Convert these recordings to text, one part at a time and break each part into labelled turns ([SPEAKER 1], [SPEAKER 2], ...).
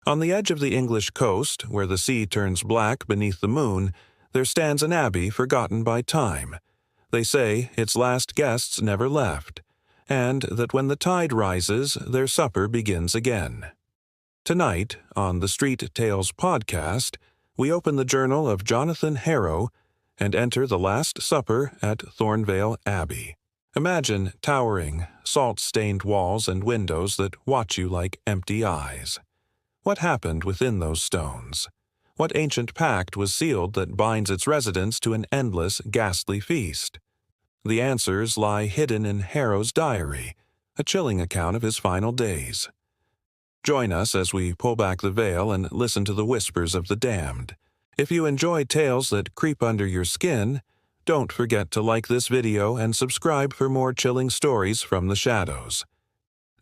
[SPEAKER 1] On the edge of the English coast, where the sea turns black beneath the moon, there stands an abbey forgotten by time. They say its last guests never left, and that when the tide rises, their supper begins again. Tonight, on the Street Tales podcast, we open the journal of Jonathan Harrow and enter the Last Supper at Thornvale Abbey. Imagine towering, salt-stained walls and windows that watch you like empty eyes. What happened within those stones? What ancient pact was sealed that binds its residents to an endless, ghastly feast? The answers lie hidden in Harrow's diary, a chilling account of his final days. Join us as we pull back the veil and listen to the whispers of the damned. If you enjoy tales that creep under your skin, don't forget to like this video and subscribe for more chilling stories from the shadows.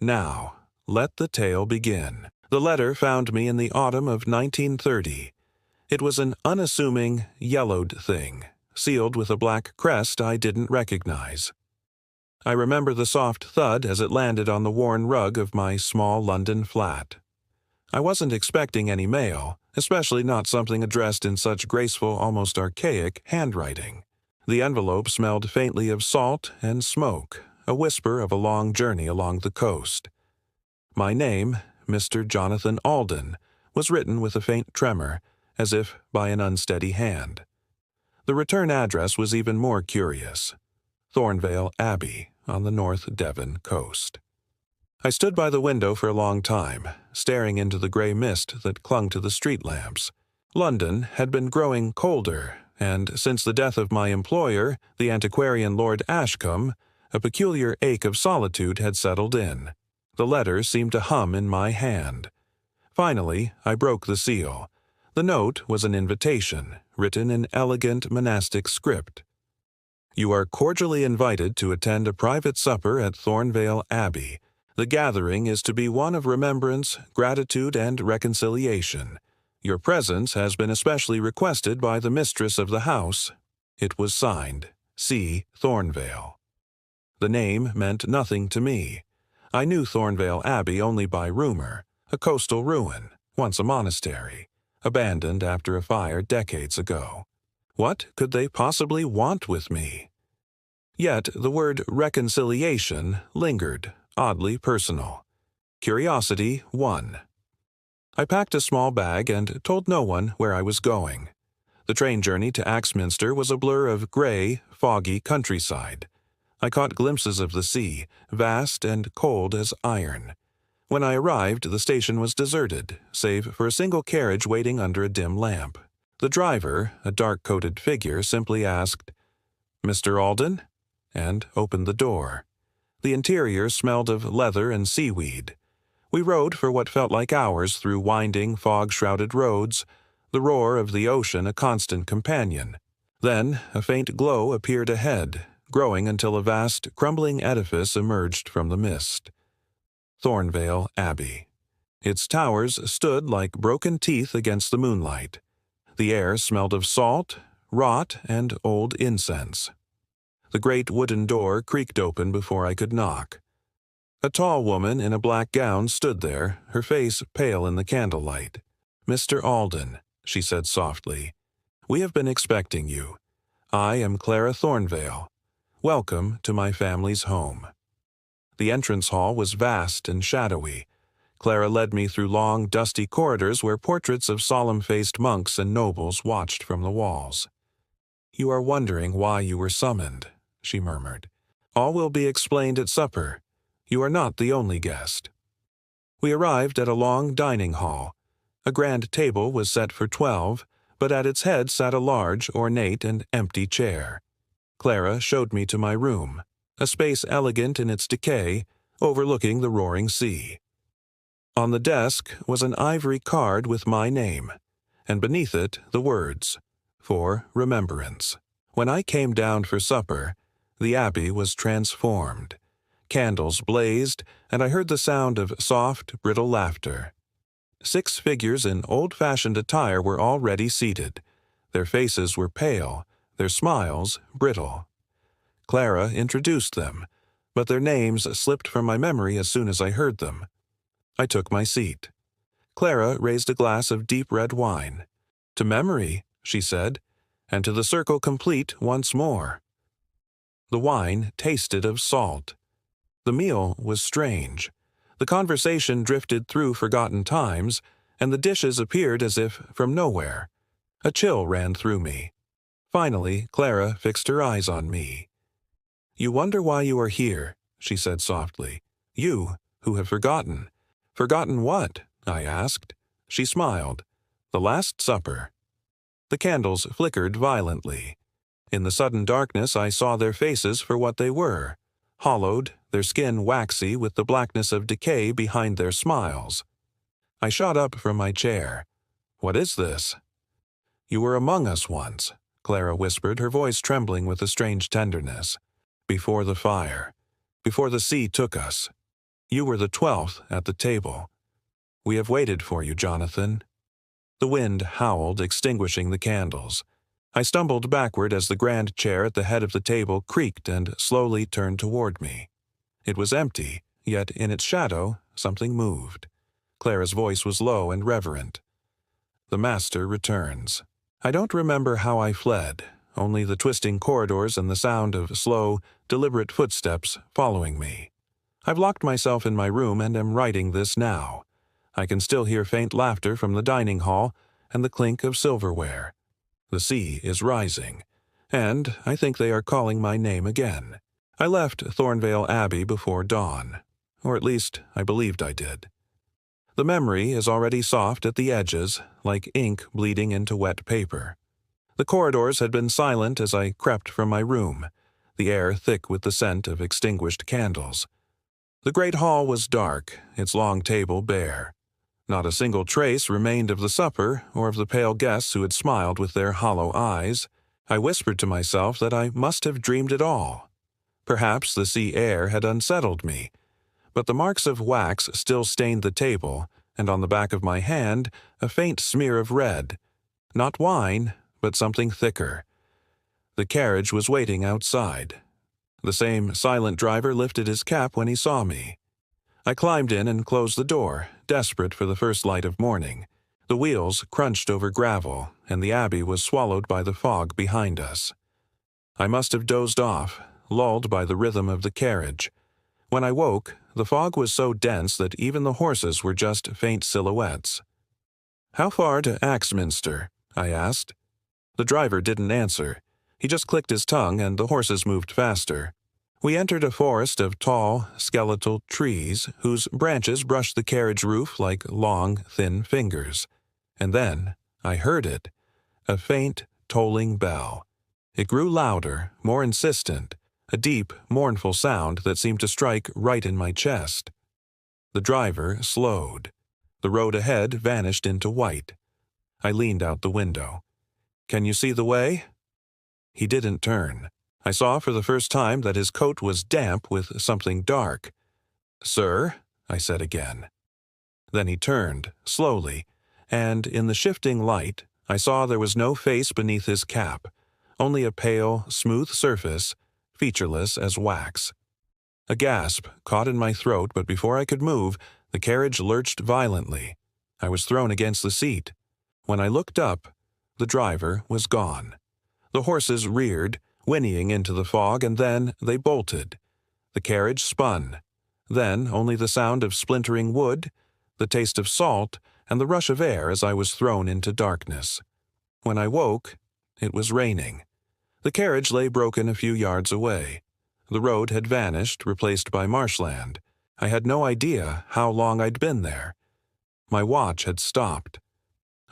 [SPEAKER 1] Now, let the tale begin. The letter found me in the autumn of 1930. It was an unassuming, yellowed thing, sealed with a black crest I didn't recognize. I remember the soft thud as it landed on the worn rug of my small London flat. I wasn't expecting any mail, especially not something addressed in such graceful, almost archaic handwriting. The envelope smelled faintly of salt and smoke, a whisper of a long journey along the coast. My name, Mr. Jonathan Alden, was written with a faint tremor, as if by an unsteady hand. The return address was even more curious: Thornvale Abbey on the North Devon coast. I stood by the window for a long time, staring into the gray mist that clung to the street lamps. London had been growing colder, and since the death of my employer, the antiquarian Lord Ashcombe, a peculiar ache of solitude had settled in. The letter seemed to hum in my hand. Finally, I broke the seal. The note was an invitation, written in elegant monastic script. You are cordially invited to attend a private supper at Thornvale Abbey. The gathering is to be one of remembrance, gratitude, and reconciliation. Your presence has been especially requested by the mistress of the house. It was signed, C. Thornvale. The name meant nothing to me. I knew Thornvale Abbey only by rumor, a coastal ruin, once a monastery, abandoned after a fire decades ago. What could they possibly want with me? Yet the word reconciliation lingered, oddly personal. Curiosity won. I packed a small bag and told no one where I was going. The train journey to Axminster was a blur of gray, foggy countryside. I caught glimpses of the sea, vast and cold as iron. When I arrived, the station was deserted, save for a single carriage waiting under a dim lamp. The driver, a dark-coated figure, simply asked, "Mr. Alden?" and opened the door. The interior smelled of leather and seaweed. We rode for what felt like hours through winding, fog-shrouded roads, the roar of the ocean a constant companion. Then a faint glow appeared ahead, growing until a vast, crumbling edifice emerged from the mist. Thornvale Abbey. Its towers stood like broken teeth against the moonlight. The air smelled of salt, rot, and old incense. The great wooden door creaked open before I could knock. A tall woman in a black gown stood there, her face pale in the candlelight. "Mr. Alden," she said softly, "we have been expecting you. I am Clara Thornvale. Welcome to my family's home." The entrance hall was vast and shadowy. Clara led me through long, dusty corridors where portraits of solemn-faced monks and nobles watched from the walls. "You are wondering why you were summoned," she murmured. "All will be explained at supper. You are not the only guest." We arrived at a long dining hall. A grand table was set for 12, but at its head sat a large, ornate, and empty chair. Clara showed me to my room, a space elegant in its decay, overlooking the roaring sea. On the desk was an ivory card with my name, and beneath it the words, "For remembrance." When I came down for supper, the abbey was transformed. Candles blazed, and I heard the sound of soft, brittle laughter. 6 figures in old-fashioned attire were already seated. Their faces were pale, their smiles brittle. Clara introduced them, but their names slipped from my memory as soon as I heard them. I took my seat. Clara raised a glass of deep red wine. "To memory," she said, "and to the circle complete once more." The wine tasted of salt. The meal was strange. The conversation drifted through forgotten times, and the dishes appeared as if from nowhere. A chill ran through me. Finally, Clara fixed her eyes on me. "You wonder why you are here," she said softly. "You, who have forgotten." "Forgotten what?" I asked. She smiled. "The Last Supper." The candles flickered violently. In the sudden darkness I saw their faces for what they were, hollowed, their skin waxy with the blackness of decay behind their smiles. I shot up from my chair. "What is this?" "You were among us once," Clara whispered, her voice trembling with a strange tenderness. "Before the fire. Before the sea took us. You were the 12th at the table. We have waited for you, Jonathan." The wind howled, extinguishing the candles. I stumbled backward as the grand chair at the head of the table creaked and slowly turned toward me. It was empty, yet in its shadow something moved. Clara's voice was low and reverent. "The master returns." I don't remember how I fled, only the twisting corridors and the sound of slow, deliberate footsteps following me. I've locked myself in my room and am writing this now. I can still hear faint laughter from the dining hall and the clink of silverware. The sea is rising, and I think they are calling my name again. I left Thornvale Abbey before dawn, or at least I believed I did. The memory is already soft at the edges, like ink bleeding into wet paper. The corridors had been silent as I crept from my room, the air thick with the scent of extinguished candles. The great hall was dark, its long table bare. Not a single trace remained of the supper or of the pale guests who had smiled with their hollow eyes. I whispered to myself that I must have dreamed it all. Perhaps the sea air had unsettled me, but the marks of wax still stained the table, and on the back of my hand a faint smear of red. Not wine, but something thicker. The carriage was waiting outside. The same silent driver lifted his cap when he saw me. I climbed in and closed the door, desperate for the first light of morning. The wheels crunched over gravel, and the abbey was swallowed by the fog behind us. I must have dozed off, lulled by the rhythm of the carriage. When I woke, the fog was so dense that even the horses were just faint silhouettes. "How far to Axminster?" I asked. The driver didn't answer. He just clicked his tongue, and the horses moved faster. We entered a forest of tall, skeletal trees whose branches brushed the carriage roof like long, thin fingers. And then I heard it, a faint, tolling bell. It grew louder, more insistent, a deep, mournful sound that seemed to strike right in my chest. The driver slowed. The road ahead vanished into white. I leaned out the window. "Can you see the way?" He didn't turn. I saw for the first time that his coat was damp with something dark. "Sir?" I said again. Then he turned, slowly, and in the shifting light, I saw there was no face beneath his cap, only a pale, smooth surface, featureless as wax. A gasp caught in my throat, but before I could move, the carriage lurched violently. I was thrown against the seat. When I looked up, the driver was gone. The horses reared, whinnying into the fog, and then they bolted. The carriage spun. Then only the sound of splintering wood, the taste of salt, and the rush of air as I was thrown into darkness. When I woke, it was raining. The carriage lay broken a few yards away. The road had vanished, replaced by marshland. I had no idea how long I'd been there. My watch had stopped.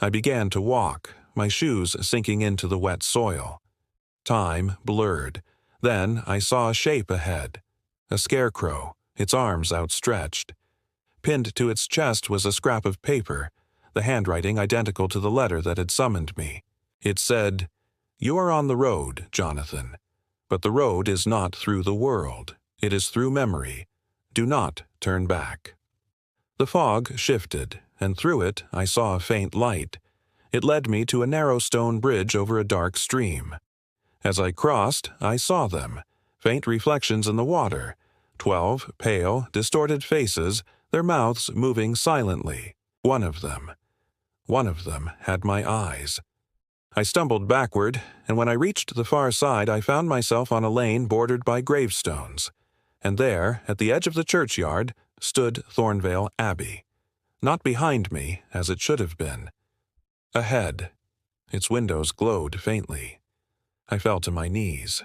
[SPEAKER 1] I began to walk, my shoes sinking into the wet soil. Time blurred. Then I saw a shape ahead. A scarecrow, its arms outstretched. Pinned to its chest was a scrap of paper, the handwriting identical to the letter that had summoned me. It said, "You are on the road, Jonathan. But the road is not through the world. It is through memory. Do not turn back." The fog shifted, and through it I saw a faint light. It led me to a narrow stone bridge over a dark stream. As I crossed, I saw them, faint reflections in the water, 12 pale, distorted faces, their mouths moving silently. One of them. One of them had my eyes. I stumbled backward, and when I reached the far side I found myself on a lane bordered by gravestones, and there, at the edge of the churchyard, stood Thornvale Abbey. Not behind me, as it should have been. Ahead. Its windows glowed faintly. I fell to my knees.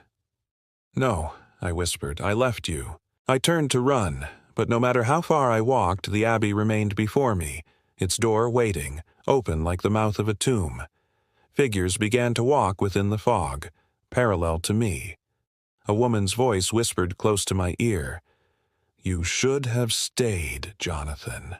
[SPEAKER 1] "No," I whispered, "I left you." I turned to run, but no matter how far I walked, the Abbey remained before me, its door waiting, open like the mouth of a tomb. Figures began to walk within the fog, parallel to me. A woman's voice whispered close to my ear, "You should have stayed, Jonathan."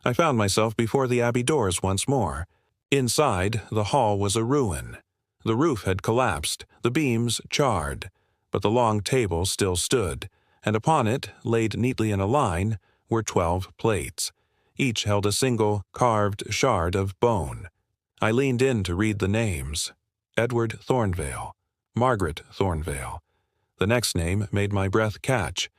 [SPEAKER 1] I found myself before the Abbey doors once more. Inside, the hall was a ruin. The roof had collapsed, the beams charred, but the long table still stood, and upon it, laid neatly in a line, were 12 plates. Each held a single, carved shard of bone. I leaned in to read the names. Edward Thornvale, Margaret Thornvale. The next name made my breath catch.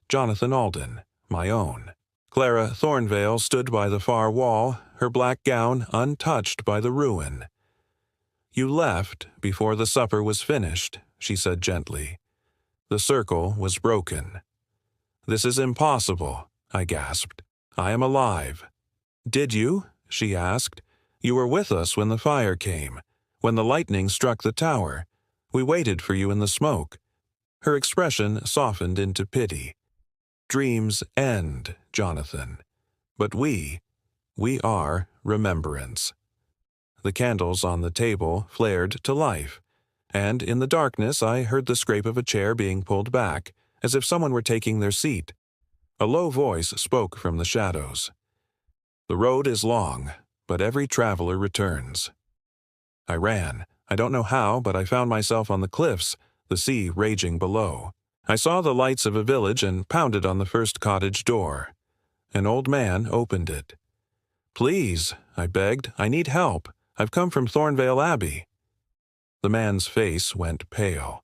[SPEAKER 1] Jonathan Alden, my own. Clara Thornvale stood by the far wall, her black gown untouched by the ruin. "You left before the supper was finished," she said gently. The circle was broken. "This is impossible," I gasped. "I am alive." "Did you?" she asked. "You were with us when the fire came, when the lightning struck the tower. We waited for you in the smoke." Her expression softened into pity. "Dreams end, Jonathan, but we are remembrance." The candles on the table flared to life, and in the darkness I heard the scrape of a chair being pulled back, as if someone were taking their seat. A low voice spoke from the shadows. "The road is long, but every traveler returns." I ran. I don't know how, but I found myself on the cliffs, the sea raging below. I saw the lights of a village and pounded on the first cottage door. An old man opened it. "Please," I begged, "I need help. I've come from Thornvale Abbey." The man's face went pale.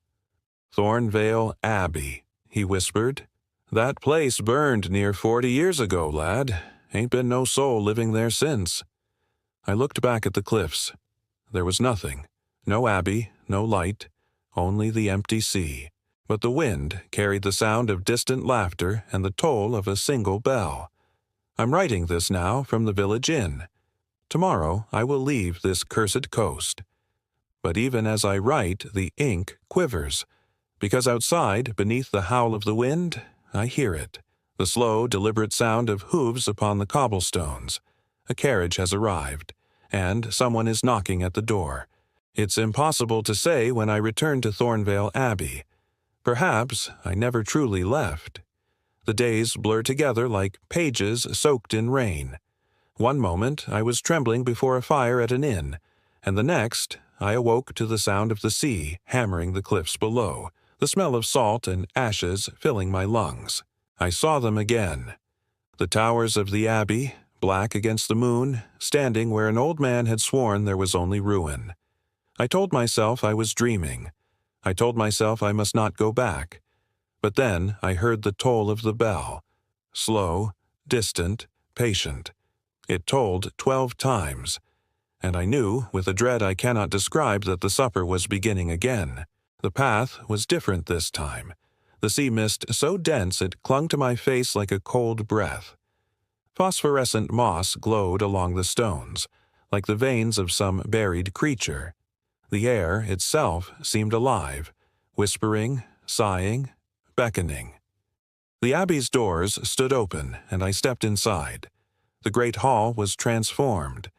[SPEAKER 1] "Thornvale Abbey," he whispered. "That place burned near 40 years ago, lad. Ain't been no soul living there since." I looked back at the cliffs. There was nothing. No abbey, no light, only the empty sea. But the wind carried the sound of distant laughter and the toll of a single bell. I'm writing this now from the village inn. Tomorrow I will leave this cursed coast. But even as I write, the ink quivers, because outside, beneath the howl of the wind, I hear it, the slow, deliberate sound of hooves upon the cobblestones. A carriage has arrived, and someone is knocking at the door. It's impossible to say when I return to Thornvale Abbey. Perhaps I never truly left. The days blur together like pages soaked in rain. One moment I was trembling before a fire at an inn, and the next I awoke to the sound of the sea hammering the cliffs below, the smell of salt and ashes filling my lungs. I saw them again. The towers of the abbey, black against the moon, standing where an old man had sworn there was only ruin. I told myself I was dreaming. I told myself I must not go back. But then I heard the toll of the bell. Slow, distant, patient. It tolled 12 times. And I knew, with a dread I cannot describe, that the supper was beginning again. The path was different this time. The sea mist so dense it clung to my face like a cold breath. Phosphorescent moss glowed along the stones, like the veins of some buried creature. The air itself seemed alive, whispering, sighing, beckoning. The abbey's doors stood open, and I stepped inside. The great hall was transformed.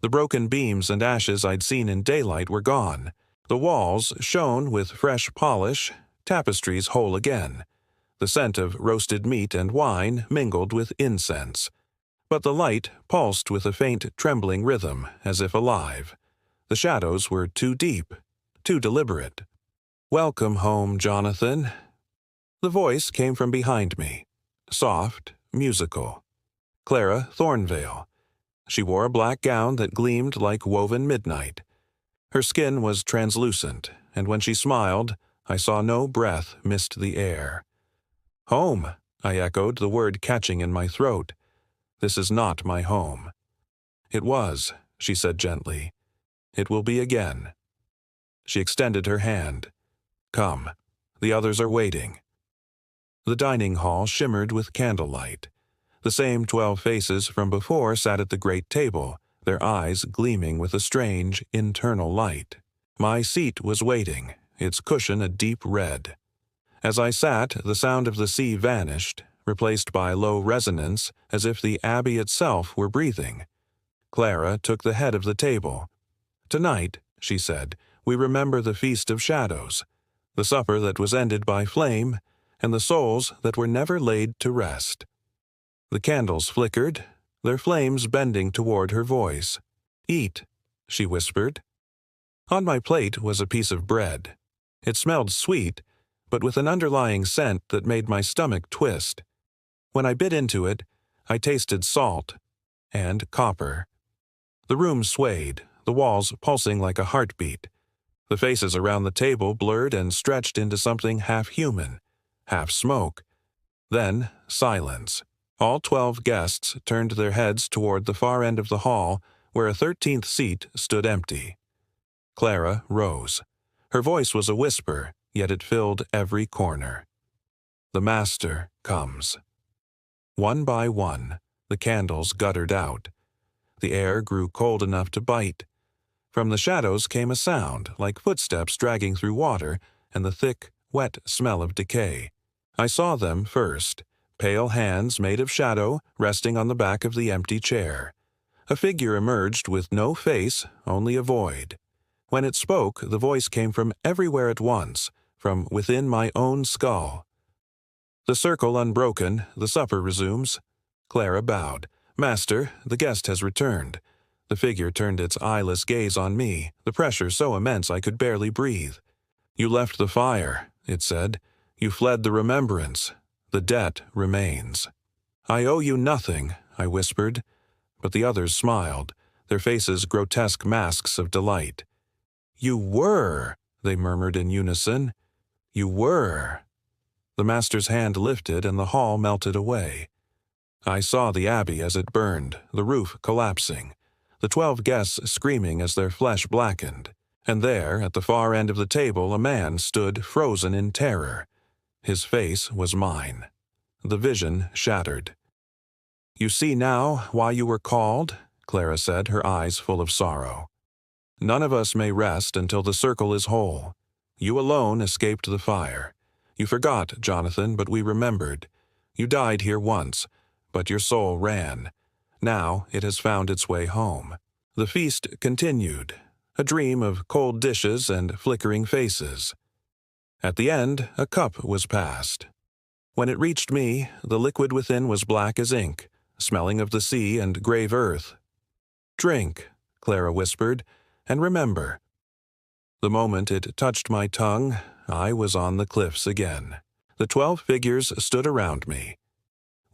[SPEAKER 1] The broken beams and ashes I'd seen in daylight were gone. The walls shone with fresh polish, tapestries whole again. The scent of roasted meat and wine mingled with incense. But the light pulsed with a faint, trembling rhythm, as if alive. The shadows were too deep, too deliberate. "Welcome home, Jonathan." The voice came from behind me, soft, musical. Clara Thornvale. She wore a black gown that gleamed like woven midnight. Her skin was translucent, and when she smiled, I saw no breath mist the air. "Home," I echoed, the word catching in my throat. "This is not my home." "It was," she said gently. "It will be again." She extended her hand. "Come. The others are waiting." The dining hall shimmered with candlelight. The same 12 faces from before sat at the great table, their eyes gleaming with a strange, internal light. My seat was waiting, its cushion a deep red. As I sat, the sound of the sea vanished, replaced by low resonance as if the Abbey itself were breathing. Clara took the head of the table. "Tonight," she said, "we remember the Feast of Shadows, the supper that was ended by flame, and the souls that were never laid to rest." The candles flickered, their flames bending toward her voice. "Eat," she whispered. On my plate was a piece of bread. It smelled sweet, but with an underlying scent that made my stomach twist. When I bit into it, I tasted salt and copper. The room swayed, the walls pulsing like a heartbeat. The faces around the table blurred and stretched into something half human, half smoke. Then silence. All 12 guests turned their heads toward the far end of the hall, where a 13th seat stood empty. Clara rose. Her voice was a whisper, yet it filled every corner. "The Master comes." One by one, the candles guttered out. The air grew cold enough to bite. From the shadows came a sound, like footsteps dragging through water, and the thick, wet smell of decay. I saw them first, pale hands made of shadow resting on the back of the empty chair. A figure emerged with no face, only a void. When it spoke, the voice came from everywhere at once, from within my own skull. "The circle unbroken, the supper resumes." Clara bowed. "Master, the guest has returned." The figure turned its eyeless gaze on me, the pressure so immense I could barely breathe. "You left the fire," it said. "You fled the remembrance. The debt remains." "I owe you nothing," I whispered, but the others smiled, their faces grotesque masks of delight. "You were," they murmured in unison. "You were." The Master's hand lifted and the hall melted away. I saw the Abbey as it burned, the roof collapsing, the 12 guests screaming as their flesh blackened. And there, at the far end of the table, a man stood frozen in terror. His face was mine. The vision shattered. "You see now why you were called?" Clara said, her eyes full of sorrow. "None of us may rest until the circle is whole. You alone escaped the fire. You forgot, Jonathan, but we remembered. You died here once, but your soul ran. Now it has found its way home." The feast continued, a dream of cold dishes and flickering faces. At the end, a cup was passed. When it reached me, the liquid within was black as ink, smelling of the sea and grave earth. "Drink," Clara whispered, "and remember." The moment it touched my tongue, I was on the cliffs again. The 12 figures stood around me.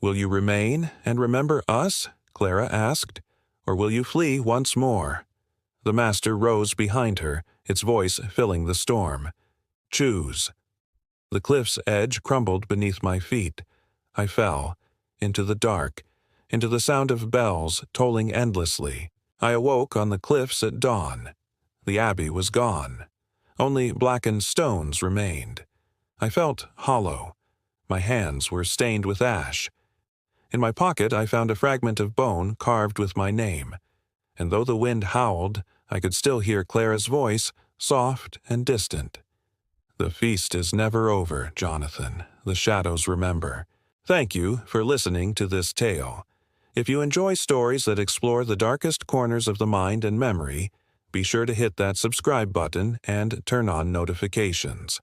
[SPEAKER 1] "Will you remain and remember us?" Clara asked. "Or will you flee once more?" The Master rose behind her, its voice filling the storm. "Choose." The cliff's edge crumbled beneath my feet. I fell, into the dark, into the sound of bells tolling endlessly. I awoke on the cliffs at dawn. The Abbey was gone. Only blackened stones remained. I felt hollow. My hands were stained with ash. In my pocket I found a fragment of bone carved with my name, and though the wind howled, I could still hear Clara's voice, soft and distant. "The feast is never over, Jonathan. The shadows remember." Thank you for listening to this tale. If you enjoy stories that explore the darkest corners of the mind and memory, be sure to hit that subscribe button and turn on notifications.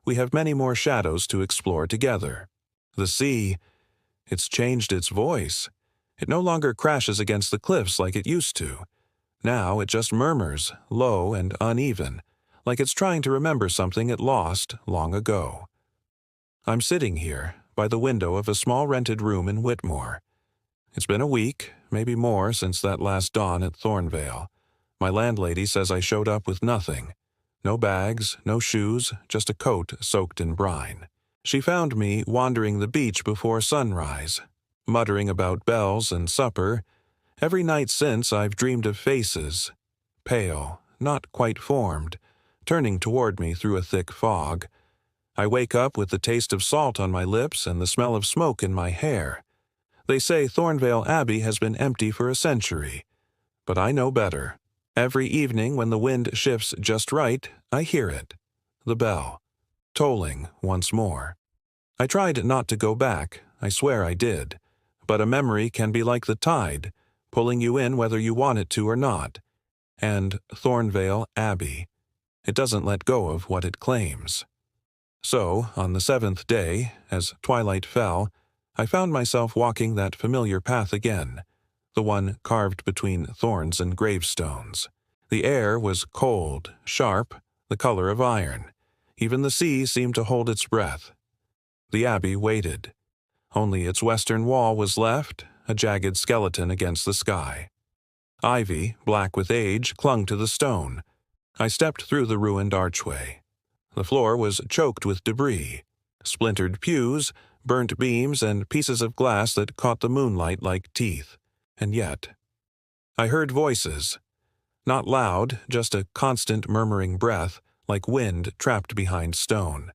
[SPEAKER 1] We have many more shadows to explore together. The sea, it's changed its voice. It no longer crashes against the cliffs like it used to. Now it just murmurs, low and uneven, like it's trying to remember something it lost long ago. I'm sitting here, by the window of a small rented room in Whitmore. It's been a week, maybe more, since that last dawn at Thornvale. My landlady says I showed up with nothing. No bags, no shoes, just a coat soaked in brine. She found me wandering the beach before sunrise, muttering about bells and supper, Every night since I've dreamed of faces, pale, not quite formed, turning toward me through a thick fog. I wake up with the taste of salt on my lips and the smell of smoke in my hair. They say Thornvale Abbey has been empty for a century, but I know better. Every evening when the wind shifts just right, I hear it, the bell, tolling once more. I tried not to go back, I swear I did, but a memory can be like the tide, pulling you in whether you want it to or not. And Thornvale Abbey, it doesn't let go of what it claims. So, on the 7th day, as twilight fell, I found myself walking that familiar path again, the one carved between thorns and gravestones. The air was cold, sharp, the color of iron. Even the sea seemed to hold its breath. The abbey waited. Only its western wall was left, a jagged skeleton against the sky. Ivy, black with age, clung to the stone. I stepped through the ruined archway. The floor was choked with debris, splintered pews, burnt beams, and pieces of glass that caught the moonlight like teeth. And yet, I heard voices. Not loud, just a constant murmuring breath, like wind trapped behind stone.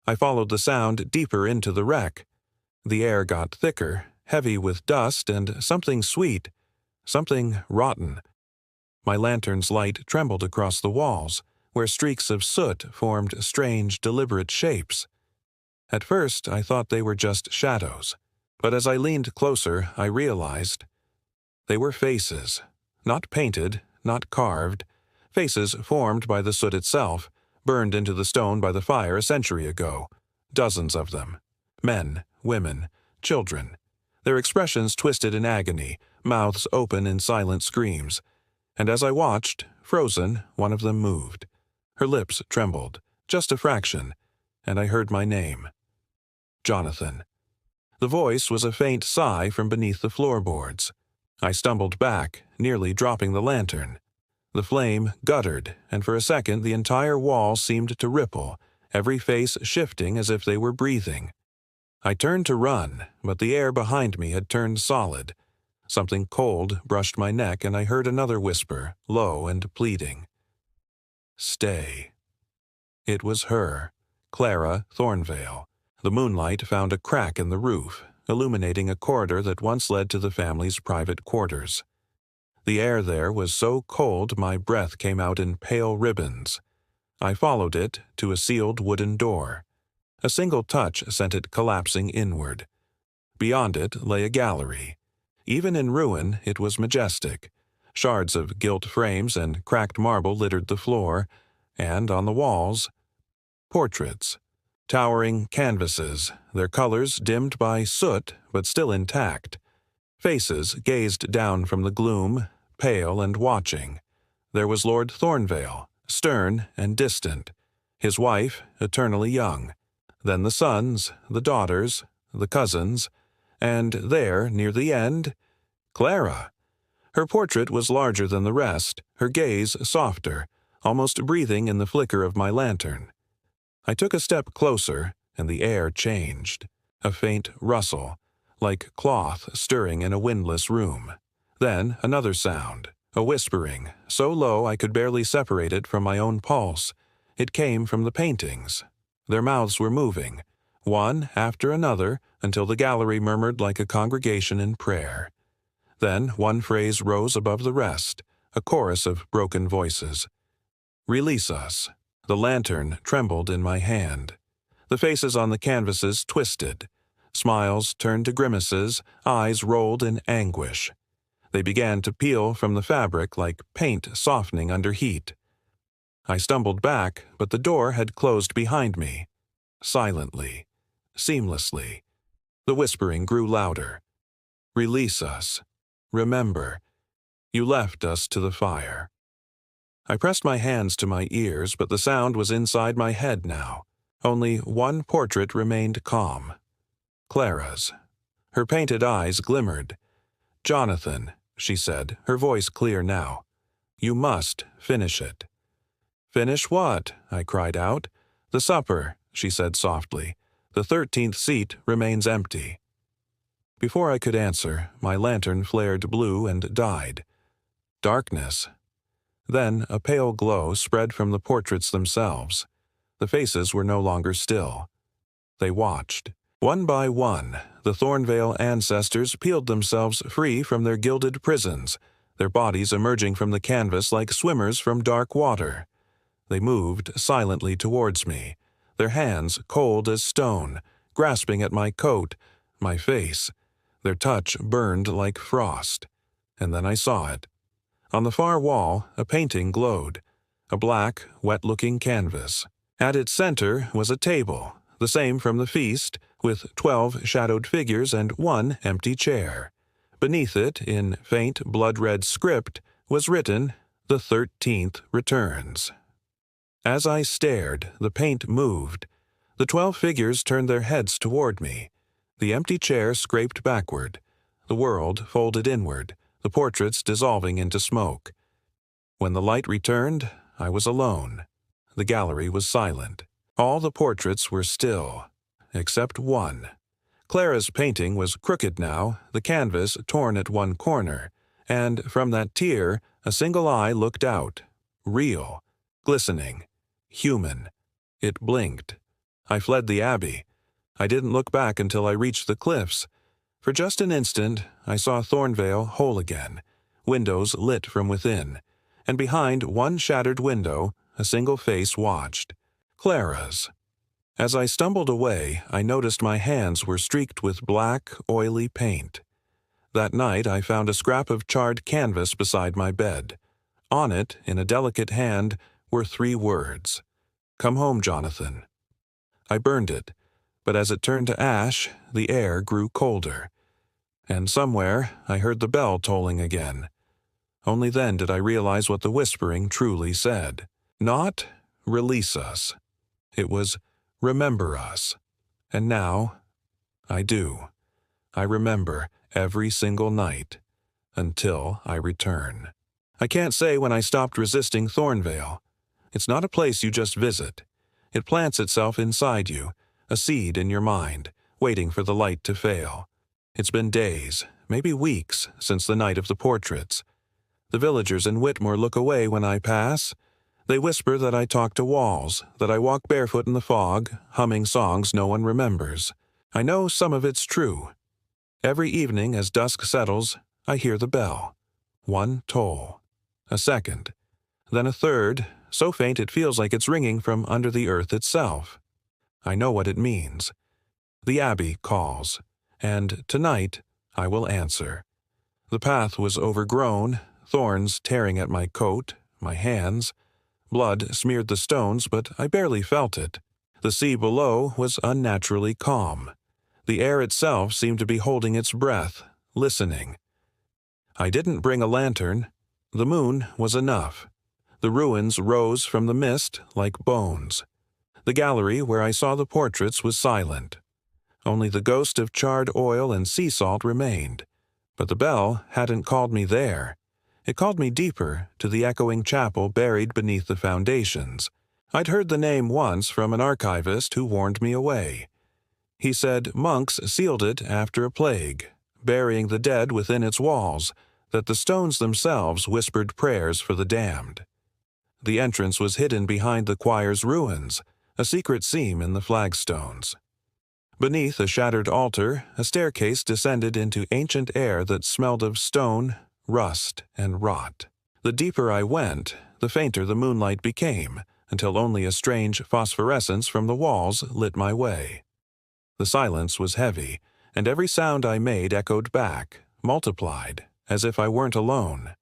[SPEAKER 1] I followed the sound deeper into the wreck. The air got thicker, heavy with dust and something sweet, something rotten. My lantern's light trembled across the walls, where streaks of soot formed strange, deliberate shapes. At first, I thought they were just shadows, but as I leaned closer, I realized they were faces, not painted, not carved, faces formed by the soot itself, burned into the stone by the fire a century ago, dozens of them, men, women, children, their expressions twisted in agony, mouths open in silent screams. And as I watched, frozen, one of them moved. Her lips trembled, just a fraction, and I heard my name. Jonathan. The voice was a faint sigh from beneath the floorboards. I stumbled back, nearly dropping the lantern. The flame guttered, and for a second the entire wall seemed to ripple, every face shifting as if they were breathing. I turned to run, but the air behind me had turned solid. Something cold brushed my neck, and I heard another whisper, low and pleading. Stay. It was her, Clara Thornvale. The moonlight found a crack in the roof, illuminating a corridor that once led to the family's private quarters. The air there was so cold my breath came out in pale ribbons. I followed it to a sealed wooden door. A single touch sent it collapsing inward. Beyond it lay a gallery. Even in ruin, it was majestic. Shards of gilt frames and cracked marble littered the floor, and on the walls, portraits. Towering canvases, their colors dimmed by soot but still intact. Faces gazed down from the gloom, pale and watching. There was Lord Thornvale, stern and distant. His wife, eternally young. Then the sons, the daughters, the cousins, and there, near the end, Clara. Her portrait was larger than the rest, her gaze softer, almost breathing in the flicker of my lantern. I took a step closer, and the air changed. A faint rustle, like cloth stirring in a windless room. Then another sound, a whispering, so low I could barely separate it from my own pulse. It came from the paintings. Their mouths were moving, one after another, until the gallery murmured like a congregation in prayer. Then one phrase rose above the rest, a chorus of broken voices. Release us. The lantern trembled in my hand. The faces on the canvases twisted. Smiles turned to grimaces, eyes rolled in anguish. They began to peel from the fabric like paint softening under heat. I stumbled back, but the door had closed behind me. Silently, seamlessly. The whispering grew louder. Release us. Remember, you left us to the fire. I pressed my hands to my ears, but the sound was inside my head now. Only one portrait remained calm. Clara's. Her painted eyes glimmered. Jonathan, she said, her voice clear now. You must finish it. Finish what? I cried out. The supper, she said softly. The 13th seat remains empty. Before I could answer, my lantern flared blue and died. Darkness. Then a pale glow spread from the portraits themselves. The faces were no longer still. They watched. One by one, the Thornvale ancestors peeled themselves free from their gilded prisons, their bodies emerging from the canvas like swimmers from dark water. They moved silently towards me, their hands cold as stone, grasping at my coat, my face. Their touch burned like frost. And then I saw it. On the far wall, a painting glowed, a black, wet-looking canvas. At its center was a table, the same from the feast, with 12 shadowed figures and one empty chair. Beneath it, in faint blood-red script, was written, "The 13th returns." As I stared, the paint moved. The 12 figures turned their heads toward me. The empty chair scraped backward. The world folded inward, the portraits dissolving into smoke. When the light returned, I was alone. The gallery was silent. All the portraits were still, except one. Clara's painting was crooked now, the canvas torn at one corner, and from that tear a single eye looked out, real, glistening, human. It blinked. I fled the abbey. I didn't look back until I reached the cliffs. For just an instant, I saw Thornvale whole again, windows lit from within, and behind one shattered window, a single face watched. Clara's. As I stumbled away, I noticed my hands were streaked with black, oily paint. That night I found a scrap of charred canvas beside my bed. On it, in a delicate hand, were 3 words. "Come home, Jonathan." I burned it, but as it turned to ash, the air grew colder. And somewhere I heard the bell tolling again. Only then did I realize what the whispering truly said. Not, "Release us." It was, "Remember us." And now, I do. I remember every single night, until I return. I can't say when I stopped resisting Thornvale. It's not a place you just visit. It plants itself inside you, a seed in your mind, waiting for the light to fail. It's been days, maybe weeks, since the night of the portraits. The villagers in Whitmore look away when I pass. They whisper that I talk to walls, that I walk barefoot in the fog, humming songs no one remembers. I know some of it's true. Every evening as dusk settles, I hear the bell. One toll. A second. Then a third, so faint it feels like it's ringing from under the earth itself. I know what it means. The abbey calls, and tonight I will answer. The path was overgrown, thorns tearing at my coat, my hands. Blood smeared the stones, but I barely felt it. The sea below was unnaturally calm. The air itself seemed to be holding its breath, listening. I didn't bring a lantern. The moon was enough. The ruins rose from the mist like bones. The gallery where I saw the portraits was silent. Only the ghost of charred oil and sea salt remained. But the bell hadn't called me there. It called me deeper, to the echoing chapel buried beneath the foundations. I'd heard the name once from an archivist who warned me away. He said monks sealed it after a plague, burying the dead within its walls, that the stones themselves whispered prayers for the damned. The entrance was hidden behind the choir's ruins, a secret seam in the flagstones. Beneath a shattered altar, a staircase descended into ancient air that smelled of stone, rust, and rot. The deeper I went, the fainter the moonlight became, until only a strange phosphorescence from the walls lit my way. The silence was heavy, and every sound I made echoed back, multiplied, as if I weren't alone.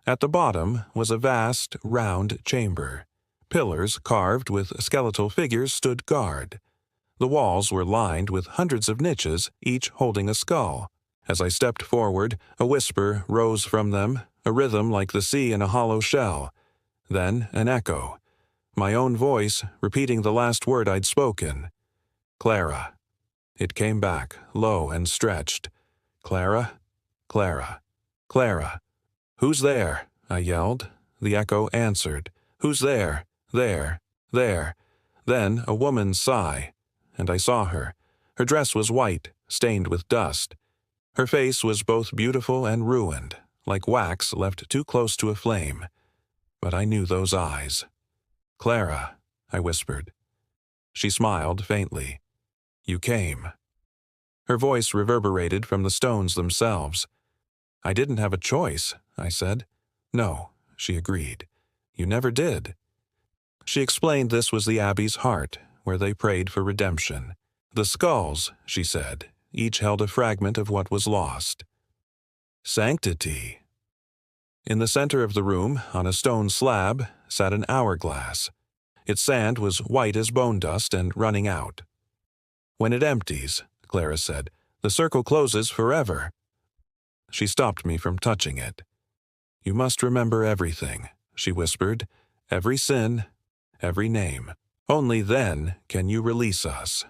[SPEAKER 1] At the bottom was a vast, round chamber. Pillars carved with skeletal figures stood guard. The walls were lined with hundreds of niches, each holding a skull. As I stepped forward, a whisper rose from them, a rhythm like the sea in a hollow shell. Then an echo. My own voice, repeating the last word I'd spoken. "Clara." It came back, low and stretched. "Clara? Clara? Clara?" "Who's there?" I yelled. The echo answered. "Who's there? There, there." Then a woman's sigh, and I saw her. Her dress was white, stained with dust. Her face was both beautiful and ruined, like wax left too close to a flame. But I knew those eyes. "Clara," I whispered. She smiled faintly. "You came." Her voice reverberated from the stones themselves. "I didn't have a choice," I said. "No," she agreed. "You never did." She explained this was the Abbey's heart, where they prayed for redemption. The skulls, she said, each held a fragment of what was lost. Sanctity. In the center of the room, on a stone slab, sat an hourglass. Its sand was white as bone dust and running out. "When it empties," Clara said, "the circle closes forever." She stopped me from touching it. "You must remember everything," she whispered, "every sin, every name. Only then can you release us."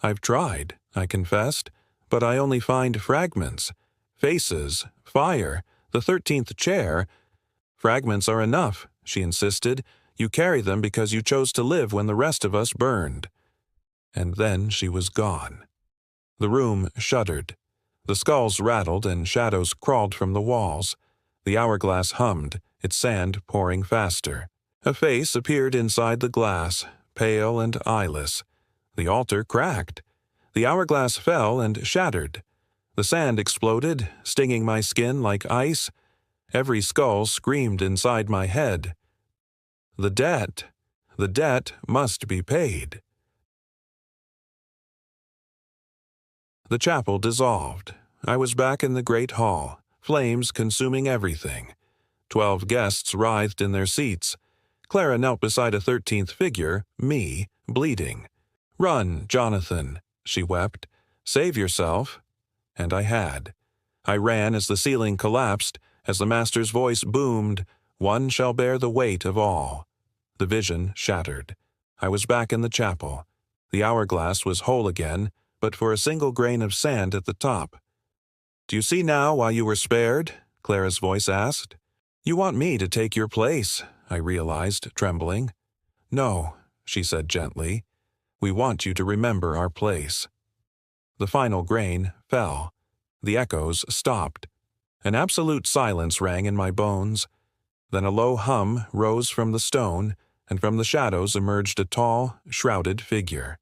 [SPEAKER 1] "I've tried," I confessed, "but I only find fragments. Faces, fire, the 13th chair." "Fragments are enough," she insisted. "You carry them because you chose to live when the rest of us burned." And then she was gone. The room shuddered. The skulls rattled and shadows crawled from the walls. The hourglass hummed, its sand pouring faster. A face appeared inside the glass, pale and eyeless. The altar cracked. The hourglass fell and shattered. The sand exploded, stinging my skin like ice. Every skull screamed inside my head. The debt must be paid. The chapel dissolved. I was back in the great hall, flames consuming everything. 12 guests writhed in their seats. Clara knelt beside a 13th figure, me, bleeding. "Run, Jonathan," she wept. "Save yourself." And I had. I ran as the ceiling collapsed, as the Master's voice boomed, "One shall bear the weight of all." The vision shattered. I was back in the chapel. The hourglass was whole again, but for a single grain of sand at the top. "Do you see now why you were spared?" Clara's voice asked. "You want me to take your place," I realized, trembling. "No," she said gently. "We want you to remember our place." The final grain fell. The echoes stopped. An absolute silence rang in my bones. Then a low hum rose from the stone, and from the shadows emerged a tall, shrouded figure.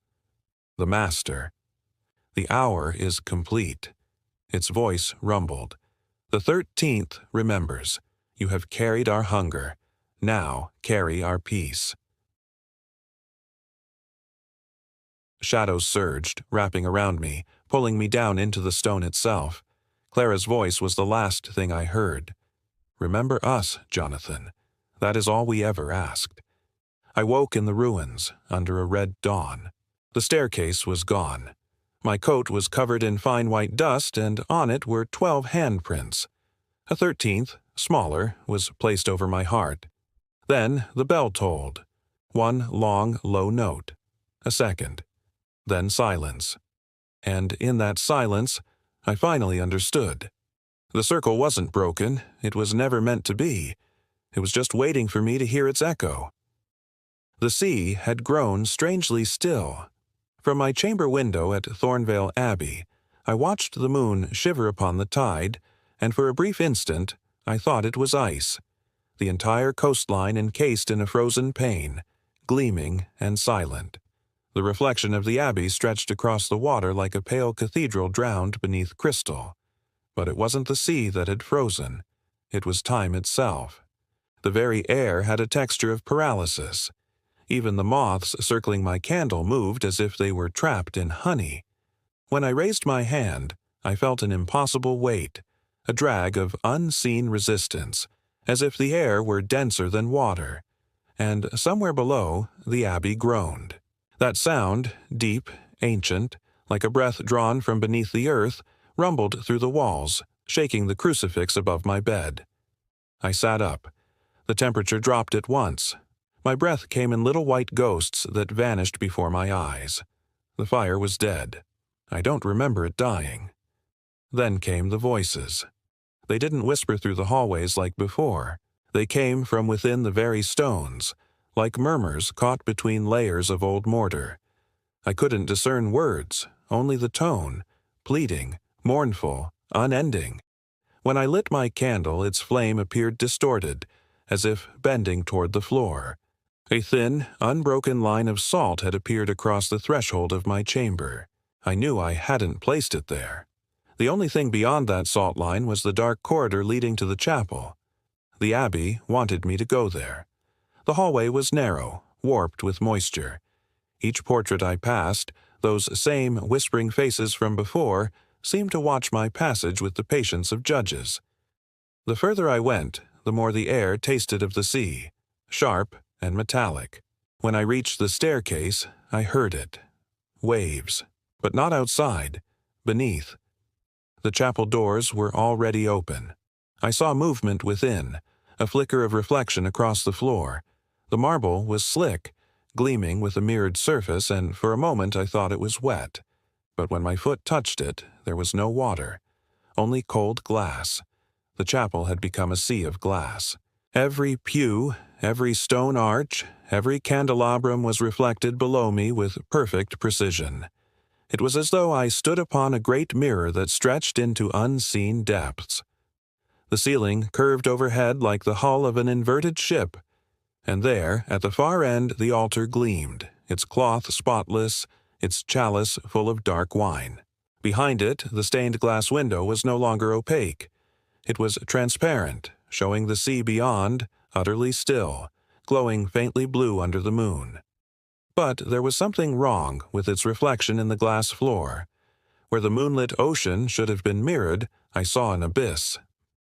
[SPEAKER 1] The Master. "The hour is complete." Its voice rumbled. "The 13th remembers. You have carried our hunger. Now carry our peace." Shadows surged, wrapping around me, pulling me down into the stone itself. Clara's voice was the last thing I heard. "Remember us, Jonathan. That is all we ever asked." I woke in the ruins, under a red dawn. The staircase was gone. My coat was covered in fine white dust, and on it were 12 handprints. A 13th, smaller, was placed over my heart. Then the bell tolled. One long, low note. A second. Then silence. And in that silence, I finally understood. The circle wasn't broken. It was never meant to be. It was just waiting for me to hear its echo. The sea had grown strangely still. From my chamber window at Thornvale Abbey, I watched the moon shiver upon the tide, and for a brief instant I thought it was ice. The entire coastline encased in a frozen pane, gleaming and silent. The reflection of the abbey stretched across the water like a pale cathedral drowned beneath crystal. But it wasn't the sea that had frozen. It was time itself. The very air had a texture of paralysis. Even the moths circling my candle moved as if they were trapped in honey. When I raised my hand, I felt an impossible weight, a drag of unseen resistance, as if the air were denser than water. And somewhere below, the abbey groaned. That sound, deep, ancient, like a breath drawn from beneath the earth, rumbled through the walls, shaking the crucifix above my bed. I sat up. The temperature dropped at once. My breath came in little white ghosts that vanished before my eyes. The fire was dead. I don't remember it dying. Then came the voices. They didn't whisper through the hallways like before. They came from within the very stones, like murmurs caught between layers of old mortar. I couldn't discern words, only the tone, pleading, mournful, unending. When I lit my candle, its flame appeared distorted, as if bending toward the floor. A thin, unbroken line of salt had appeared across the threshold of my chamber. I knew I hadn't placed it there. The only thing beyond that salt line was the dark corridor leading to the chapel. The abbey wanted me to go there. The hallway was narrow, warped with moisture. Each portrait I passed, those same whispering faces from before, seemed to watch my passage with the patience of judges. The further I went, the more the air tasted of the sea, sharp and metallic. When I reached the staircase, I heard it. Waves, but not outside, beneath. The chapel doors were already open. I saw movement within, a flicker of reflection across the floor. The marble was slick, gleaming with a mirrored surface, and for a moment I thought it was wet. But when my foot touched it, there was no water, only cold glass. The chapel had become a sea of glass. Every pew, every stone arch, every candelabrum was reflected below me with perfect precision. It was as though I stood upon a great mirror that stretched into unseen depths. The ceiling curved overhead like the hull of an inverted ship, and there, at the far end, the altar gleamed, its cloth spotless, its chalice full of dark wine. Behind it, the stained glass window was no longer opaque. It was transparent, showing the sea beyond, utterly still, glowing faintly blue under the moon. But there was something wrong with its reflection in the glass floor. Where the moonlit ocean should have been mirrored, I saw an abyss.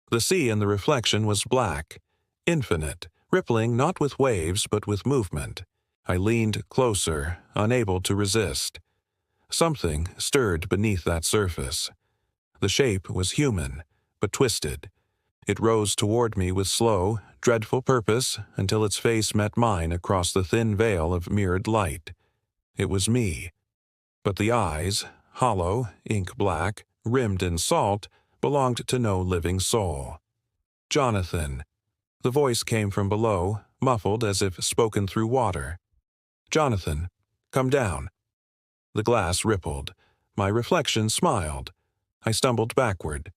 [SPEAKER 1] The sea in the reflection was black, infinite, rippling not with waves but with movement. I leaned closer, unable to resist. Something stirred beneath that surface. The shape was human, but twisted. It rose toward me with slow, dreadful purpose until its face met mine across the thin veil of mirrored light. It was me. But the eyes, hollow, ink-black, rimmed in salt, belonged to no living soul. "Jonathan." The voice came from below, muffled as if spoken through water. "Jonathan, come down." The glass rippled. My reflection smiled. I stumbled backward.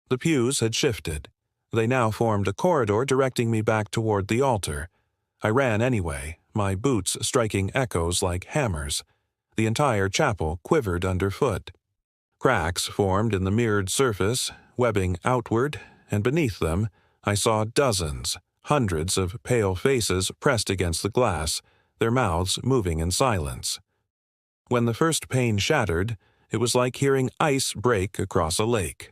[SPEAKER 1] The pews had shifted. They now formed a corridor directing me back toward the altar. I ran anyway, my boots striking echoes like hammers. The entire chapel quivered underfoot. Cracks formed in the mirrored surface, webbing outward, and beneath them I saw dozens, hundreds of pale faces pressed against the glass, their mouths moving in silence. When the first pane shattered, it was like hearing ice break across a lake.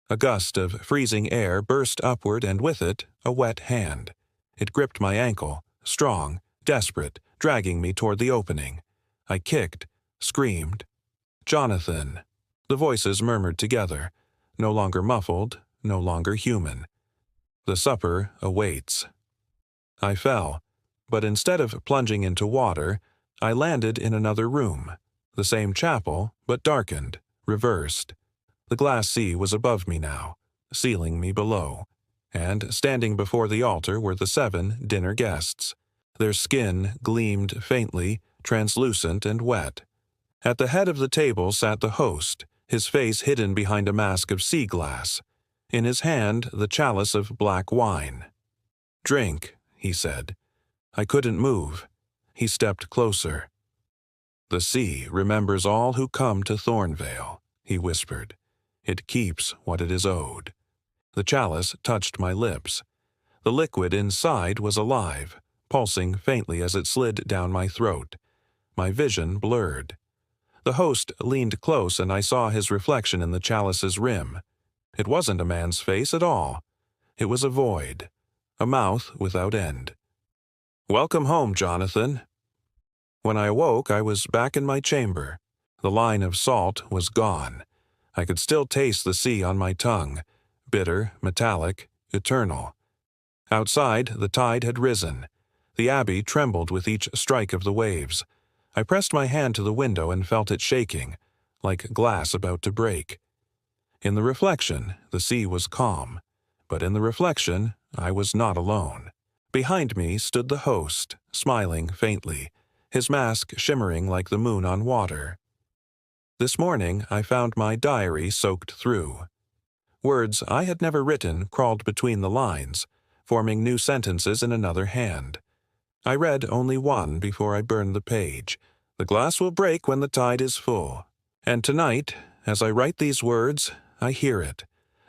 [SPEAKER 1] A gust of freezing air burst upward, and with it, a wet hand. It gripped my ankle, strong, desperate, dragging me toward the opening. I kicked, screamed. "Jonathan." The voices murmured together, no longer muffled, no longer human. "The supper awaits." I fell, but instead of plunging into water, I landed in another room, the same chapel, but darkened, reversed. The glass sea was above me now, sealing me below, and standing before the altar were the 7 dinner guests. Their skin gleamed faintly, translucent and wet. At the head of the table sat the host, his face hidden behind a mask of sea glass. In his hand, the chalice of black wine. "Drink," he said. I couldn't move. He stepped closer. "The sea remembers all who come to Thornvale," he whispered. "It keeps what it is owed." The chalice touched my lips. The liquid inside was alive, pulsing faintly as it slid down my throat. My vision blurred. The host leaned close, and I saw his reflection in the chalice's rim. It wasn't a man's face at all. It was a void, a mouth without end. "Welcome home, Jonathan." When I awoke, I was back in my chamber. The line of salt was gone. I could still taste the sea on my tongue, bitter, metallic, eternal. Outside, the tide had risen. The abbey trembled with each strike of the waves. I pressed my hand to the window and felt it shaking, like glass about to break. In the reflection, the sea was calm, but in the reflection, I was not alone. Behind me stood the host, smiling faintly, his mask shimmering like the moon on water. This morning I found my diary soaked through. Words I had never written crawled between the lines, forming new sentences in another hand. I read only one before I burned the page. The glass will break when the tide is full. And tonight, as I write these words, I hear it,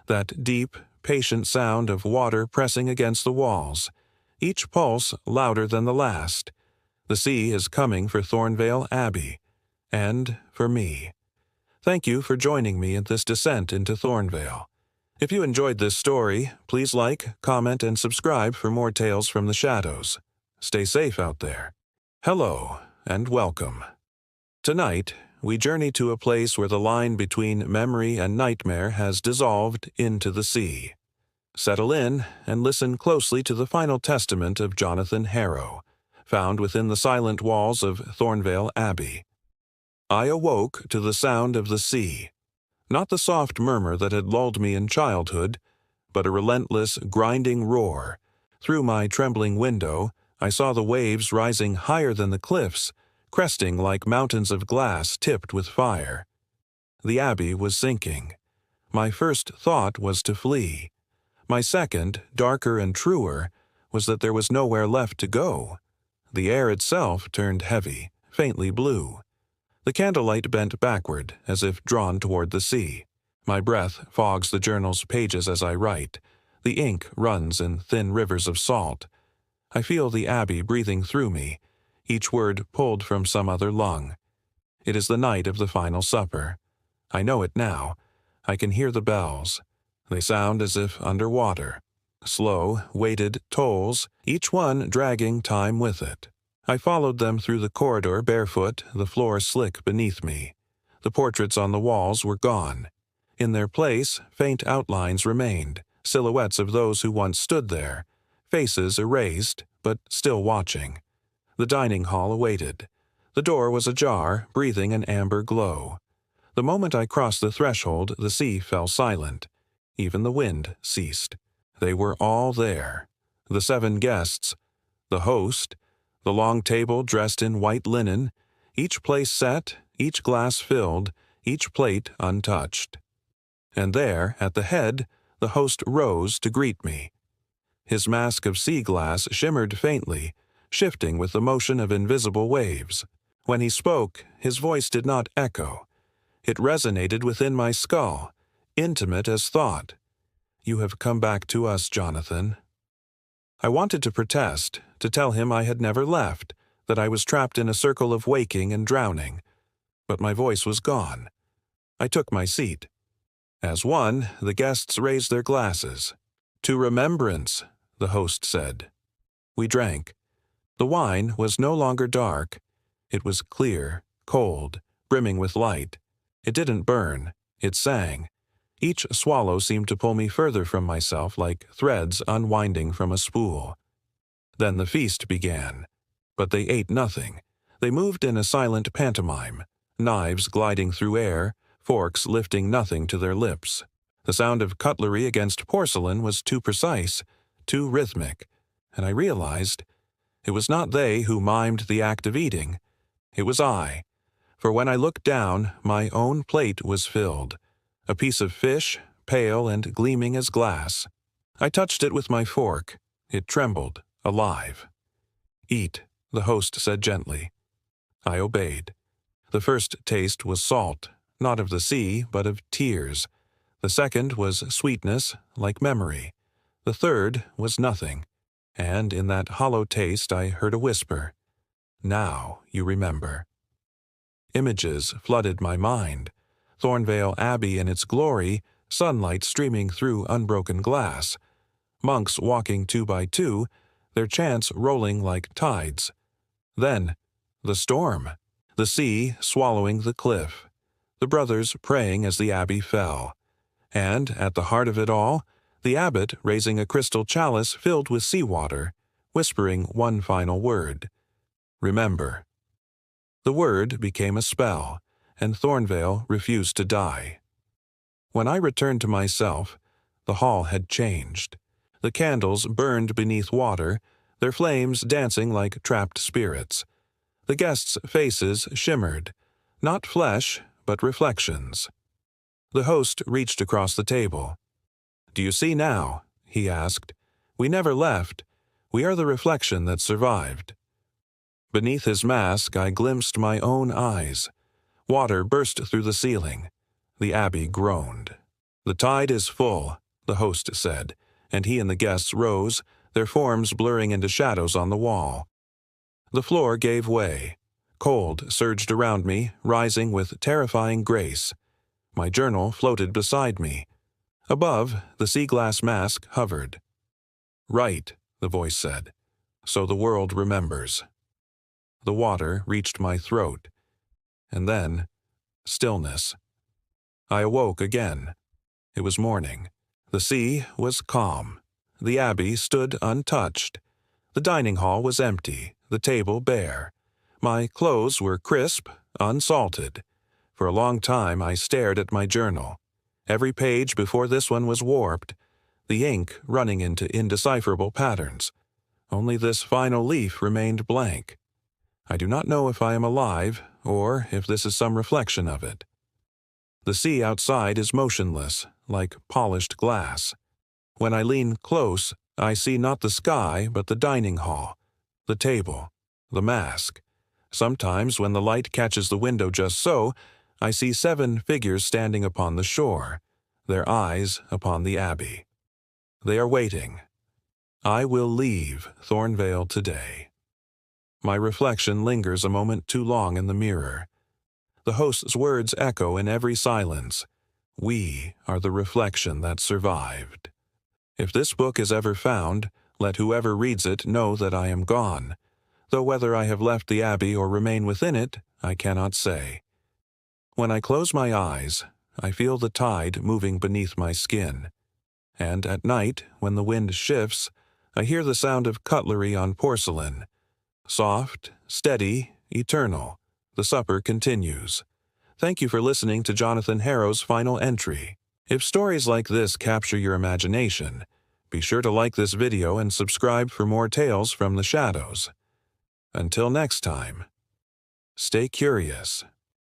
[SPEAKER 1] that deep, patient sound of water pressing against the walls, each pulse louder than the last. The sea is coming for Thornvale Abbey, and for me. Thank you for joining me in this descent into Thornvale. If you enjoyed this story, please like, comment, and subscribe for more tales from the shadows. Stay safe out there. Hello, and welcome. Tonight, we journey to a place where the line between memory and nightmare has dissolved into the sea. Settle in and listen closely to the final testament of Jonathan Harrow, found within the silent walls of Thornvale Abbey. I awoke to the sound of the sea, not the soft murmur that had lulled me in childhood, but a relentless, grinding roar. Through my trembling window, I saw the waves rising higher than the cliffs, cresting like mountains of glass tipped with fire. The abbey was sinking. My first thought was to flee. My second, darker and truer, was that there was nowhere left to go. The air itself turned heavy, faintly blue. The candlelight bent backward, as if drawn toward the sea. My breath fogs the journal's pages as I write. The ink runs in thin rivers of salt. I feel the abbey breathing through me, each word pulled from some other lung. It is the night of the final supper. I know it now. I can hear the bells. They sound as if underwater. Slow, weighted tolls, each one dragging time with it. I followed them through the corridor barefoot, the floor slick beneath me. The portraits on the walls were gone. In their place, faint outlines remained, silhouettes of those who once stood there, faces erased, but still watching. The dining hall awaited. The door was ajar, breathing an amber glow. The moment I crossed the threshold, the sea fell silent. Even the wind ceased. They were all there. The 7 guests, the host, the long table dressed in white linen, each place set, each glass filled, each plate untouched. And there, at the head, the host rose to greet me. His mask of sea glass shimmered faintly, shifting with the motion of invisible waves. When he spoke, his voice did not echo. It resonated within my skull, intimate as thought. "You have come back to us, Jonathan." I wanted to protest, to tell him I had never left, that I was trapped in a circle of waking and drowning. But my voice was gone. I took my seat. As one, the guests raised their glasses. "To remembrance," the host said. We drank. The wine was no longer dark. It was clear, cold, brimming with light. It didn't burn. It sang. Each swallow seemed to pull me further from myself like threads unwinding from a spool. Then the feast began. But they ate nothing. They moved in a silent pantomime, knives gliding through air, forks lifting nothing to their lips. The sound of cutlery against porcelain was too precise, too rhythmic, and I realized it was not they who mimed the act of eating. It was I. For when I looked down, my own plate was filled. A piece of fish, pale and gleaming as glass. I touched it with my fork. It trembled, alive. "Eat," the host said gently. I obeyed. The first taste was salt, not of the sea, but of tears. The second was sweetness, like memory. The third was nothing. And in that hollow taste I heard a whisper. "Now you remember." Images flooded my mind. Thornvale Abbey in its glory, sunlight streaming through unbroken glass. Monks walking 2 by 2, their chants rolling like tides. Then, the storm. The sea swallowing the cliff. The brothers praying as the abbey fell. And, at the heart of it all, the abbot raising a crystal chalice filled with seawater, whispering one final word. "Remember." The word became a spell, and Thornvale refused to die. When I returned to myself, the hall had changed. The candles burned beneath water, their flames dancing like trapped spirits. The guests' faces shimmered, not flesh, but reflections. The host reached across the table. Do you see now? He asked. We never left. We are the reflection that survived. Beneath his mask, I glimpsed my own eyes. Water burst through the ceiling. The abbey groaned. The tide is full, the host said, and he and the guests rose, their forms blurring into shadows on the wall. The floor gave way. Cold surged around me, rising with terrifying grace. My journal floated beside me. Above, the sea glass mask hovered. Right, the voice said, so the world remembers. The water reached my throat. And then, stillness. I awoke again. It was morning. The sea was calm. The abbey stood untouched. The dining hall was empty, the table bare. My clothes were crisp, unsalted. For a long time I stared at my journal. Every page before this one was warped, the ink running into indecipherable patterns. Only this final leaf remained blank. I do not know if I am alive, or if this is some reflection of it. The sea outside is motionless, like polished glass. When I lean close, I see not the sky, but the dining hall, the table, the mask. Sometimes, when the light catches the window just so, I see 7 figures standing upon the shore, their eyes upon the abbey. They are waiting. I will leave Thornvale today. My reflection lingers a moment too long in the mirror. The host's words echo in every silence. We are the reflection that survived. If this book is ever found, let whoever reads it know that I am gone, though whether I have left the abbey or remain within it, I cannot say. When I close my eyes, I feel the tide moving beneath my skin, and at night, when the wind shifts, I hear the sound of cutlery on porcelain. Soft, steady, eternal, the supper continues. Thank you for listening to Jonathan Harrow's final entry. If stories like this capture your imagination, be sure to like this video and subscribe for more tales from the shadows. Until next time, stay curious.